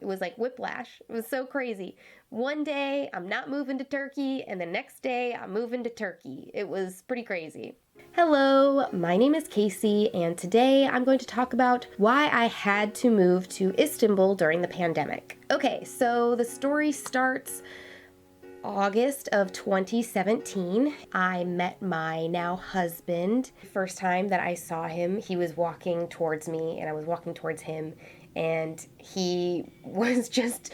it was like whiplash. It was so crazy. One day I'm not moving to Turkey, and the next day I'm moving to Turkey. It was pretty crazy. Hello, my name is Casey, and today I'm going to talk about why I had to move to Istanbul during the pandemic. Okay, so the story starts August of 2017. I met my now husband. First time that I saw him, he was walking towards me and I was walking towards him, and he was just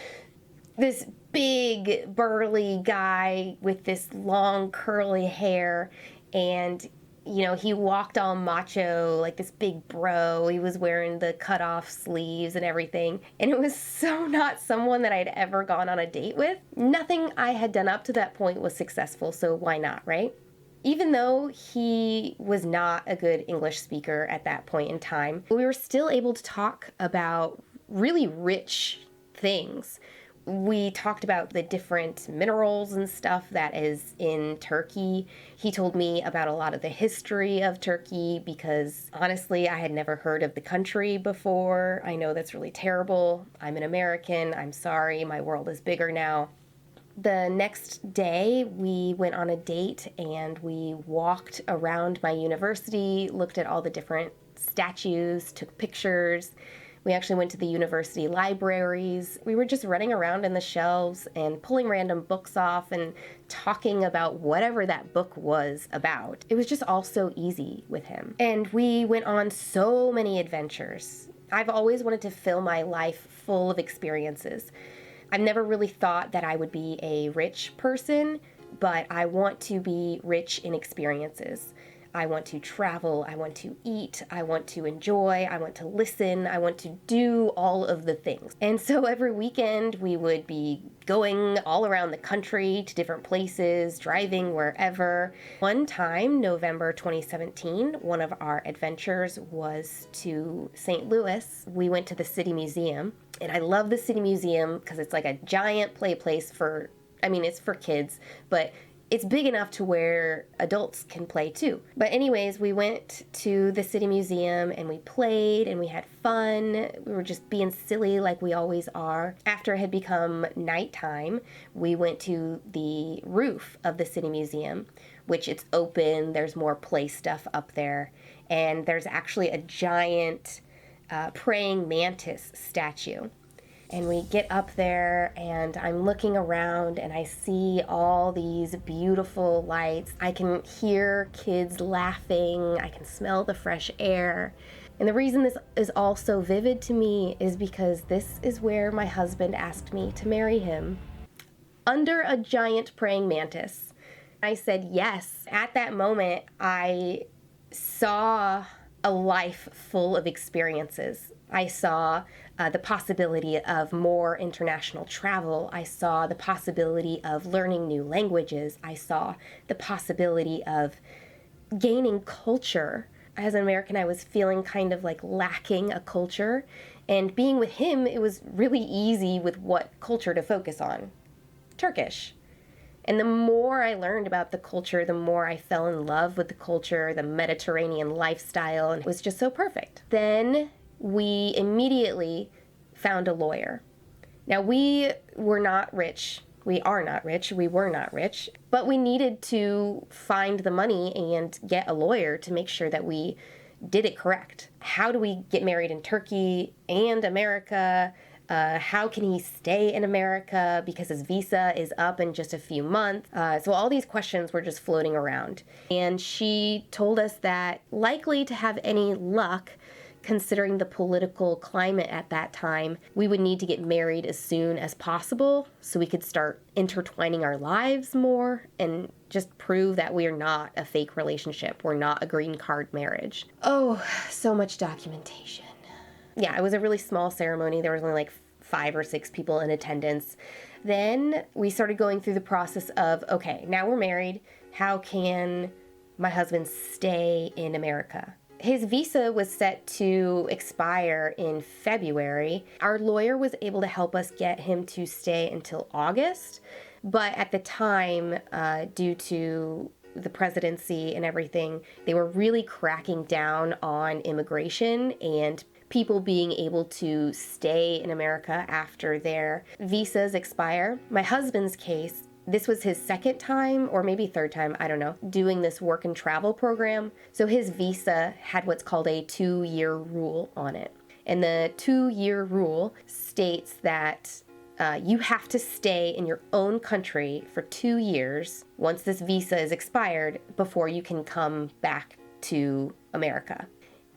this big burly guy with this long curly hair, and he walked all macho, like this big bro. He was wearing the cut-off sleeves and everything. And it was so not someone that I'd ever gone on a date with. Nothing I had done up to that point was successful, so why not, right? Even though he was not a good English speaker at that point in time, we were still able to talk about really rich things. We talked about the different minerals and stuff that is in Turkey. He told me about a lot of the history of Turkey because honestly, I had never heard of the country before. I know that's really terrible. I'm an American. I'm sorry. My world is bigger now. The next day, we went on a date and we walked around my university, looked at all the different statues, took pictures. We actually went to the university libraries. We were just running around in the shelves and pulling random books off and talking about whatever that book was about. It was just all so easy with him. And we went on so many adventures. I've always wanted to fill my life full of experiences. I've never really thought that I would be a rich person, but I want to be rich in experiences. I want to travel, I want to eat, I want to enjoy, I want to listen, I want to do all of the things. And so every weekend we would be going all around the country to different places, driving wherever. One time, November 2017, one of our adventures was to St. Louis. We went to the City Museum, and I love the City Museum because it's like a giant play place it's for kids, but it's big enough to where adults can play too. But anyways, we went to the City Museum and we played and we had fun. We were just being silly like we always are. After it had become nighttime, we went to the roof of the City Museum, which it's open. There's more play stuff up there. And there's actually a giant praying mantis statue. And we get up there and I'm looking around and I see all these beautiful lights. I can hear kids laughing. I can smell the fresh air. And the reason this is all so vivid to me is because this is where my husband asked me to marry him. Under a giant praying mantis. I said yes. At that moment, I saw a life full of experiences. I saw the possibility of more international travel. I saw the possibility of learning new languages. I saw the possibility of gaining culture. As an American, I was feeling kind of like lacking a culture. And being with him, it was really easy with what culture to focus on. Turkish. And the more I learned about the culture, the more I fell in love with the culture, the Mediterranean lifestyle, and it was just so perfect. Then we immediately found a lawyer. Now, we were not rich. We are not rich. We were not rich. But we needed to find the money and get a lawyer to make sure that we did it correct. How do we get married in Turkey and America? How can he stay in America because his visa is up in just a few months? So all these questions were just floating around. And she told us that likely to have any luck, considering the political climate at that time, we would need to get married as soon as possible so we could start intertwining our lives more and just prove that we are not a fake relationship. We're not a green card marriage. Oh, so much documentation. Yeah, it was a really small ceremony. There was only like 5 or 6 people in attendance. Then we started going through the process of, okay, now we're married. How can my husband stay in America? His visa was set to expire in February. Our lawyer was able to help us get him to stay until August, but at the time, due to the presidency and everything, they were really cracking down on immigration and people being able to stay in America after their visas expire. My husband's case, this was his second time or maybe third time, I don't know, doing this work and travel program. So his visa had what's called a 2-year rule on it. And the 2-year rule states that you have to stay in your own country for 2 years once this visa is expired before you can come back to America.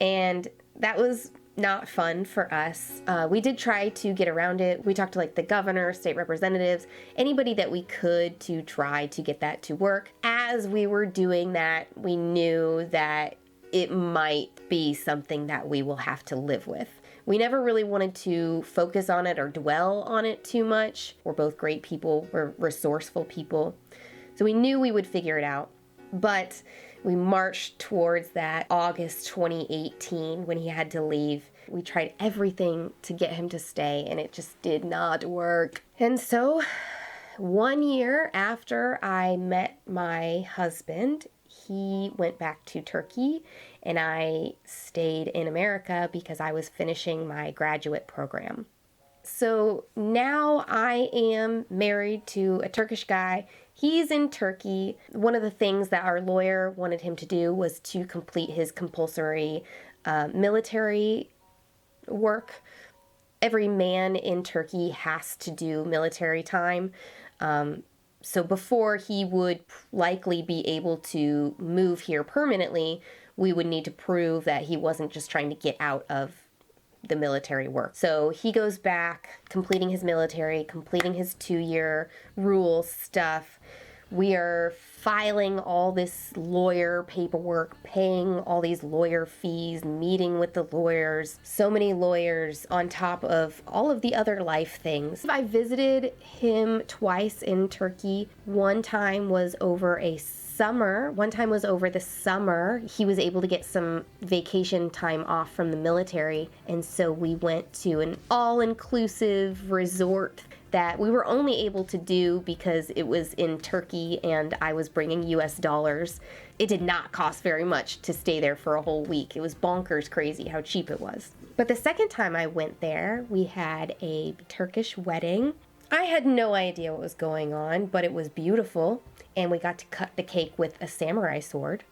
And that was not fun for us. We did try to get around it. We talked to like the governor, state representatives, anybody that we could to try to get that to work. As we were doing that, we knew that it might be something that we will have to live with. We never really wanted to focus on it or dwell on it too much. We're both great people. We're resourceful people. So we knew we would figure it out. But we marched towards that August 2018 when he had to leave. We tried everything to get him to stay, and it just did not work. And so 1 year after I met my husband, he went back to Turkey, and I stayed in America because I was finishing my graduate program. So now I am married to a Turkish guy. He's in Turkey. One of the things that our lawyer wanted him to do was to complete his compulsory military work. Every man in Turkey has to do military time. So before he would likely be able to move here permanently, we would need to prove that he wasn't just trying to get out of the military work. So he goes back, completing his military, completing his 2-year rule stuff. We are filing all this lawyer paperwork, paying all these lawyer fees, meeting with the lawyers, so many lawyers on top of all of the other life things. I visited him twice in Turkey. One time was over the summer. He was able to get some vacation time off from the military, and so we went to an all-inclusive resort that we were only able to do because it was in Turkey and I was bringing US dollars. It did not cost very much to stay there for a whole week. It was bonkers crazy how cheap it was. But the second time I went there, we had a Turkish wedding. I had no idea what was going on, but it was beautiful. And we got to cut the cake with a samurai sword.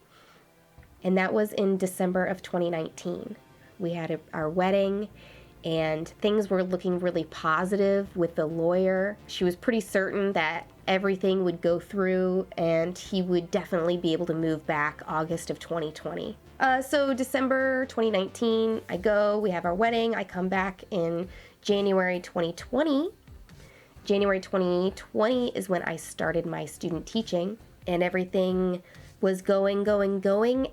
And that was in December of 2019. We had our wedding, and things were looking really positive with the lawyer. She was pretty certain that everything would go through and he would definitely be able to move back August of 2020. So December 2019, we have our wedding. I come back in January 2020. January 2020 is when I started my student teaching, and everything was going.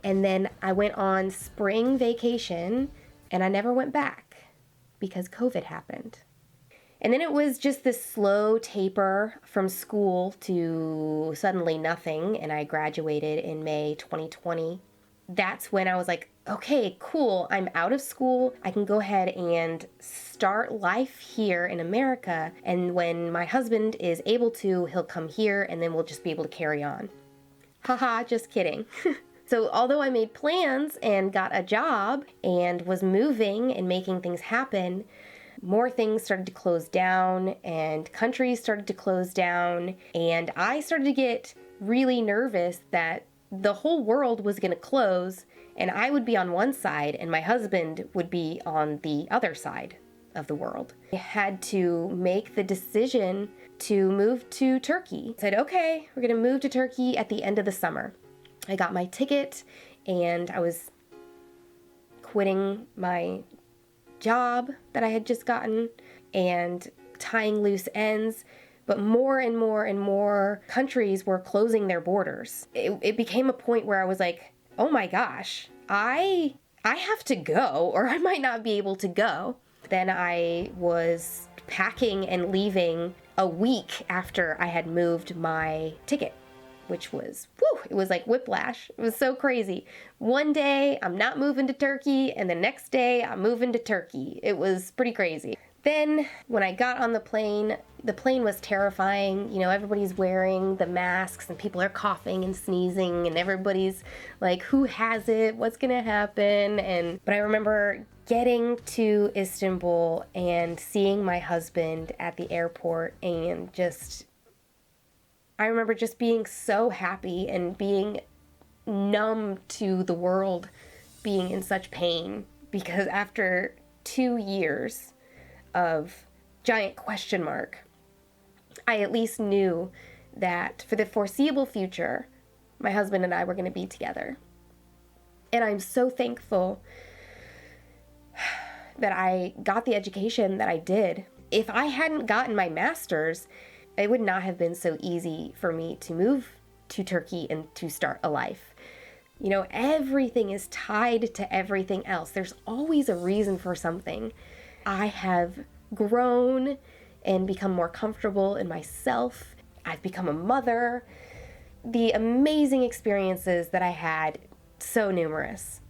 And then I went on spring vacation and I never went back because COVID happened. And then it was just this slow taper from school to suddenly nothing, and I graduated in May 2020. That's when I was like, okay, cool, I'm out of school. I can go ahead and start life here in America, and when my husband is able to, he'll come here, and then we'll just be able to carry on. Haha, just kidding. So although I made plans and got a job and was moving and making things happen, more things started to close down and countries started to close down, and I started to get really nervous that the whole world was going to close and I would be on one side and my husband would be on the other side of the world. I had to make the decision to move to Turkey. I said, okay, we're going to move to Turkey at the end of the summer. I got my ticket and I was quitting my job that I had just gotten and tying loose ends. But more and more countries were closing their borders. It became a point where I was like, oh my gosh, I have to go or I might not be able to go. Then I was packing and leaving a week after I had moved my ticket, which was, it was like whiplash. It was so crazy. One day I'm not moving to Turkey and the next day I'm moving to Turkey. It was pretty crazy. Then when I got on the plane was terrifying. You know, everybody's wearing the masks and people are coughing and sneezing and everybody's like, who has it? What's gonna happen? But I remember getting to Istanbul and seeing my husband at the airport, and I remember just being so happy and being numb to the world being in such pain, because after 2 years of giant question mark, I at least knew that for the foreseeable future, my husband and I were going to be together. And I'm so thankful that I got the education that I did. If I hadn't gotten my master's, it would not have been so easy for me to move to Turkey and to start a life. You know, everything is tied to everything else. There's always a reason for something. I have grown and become more comfortable in myself. I've become a mother. The amazing experiences that I had, so numerous.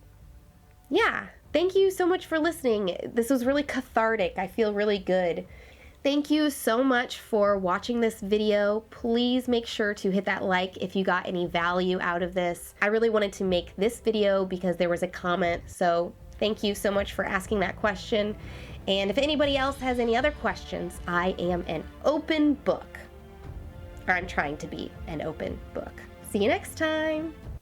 Yeah, thank you so much for listening. This was really cathartic. I feel really good. Thank you so much for watching this video. Please make sure to hit that like if you got any value out of this. I really wanted to make this video because there was a comment, so thank you so much for asking that question. And if anybody else has any other questions, I am an open book. Or I'm trying to be an open book. See you next time.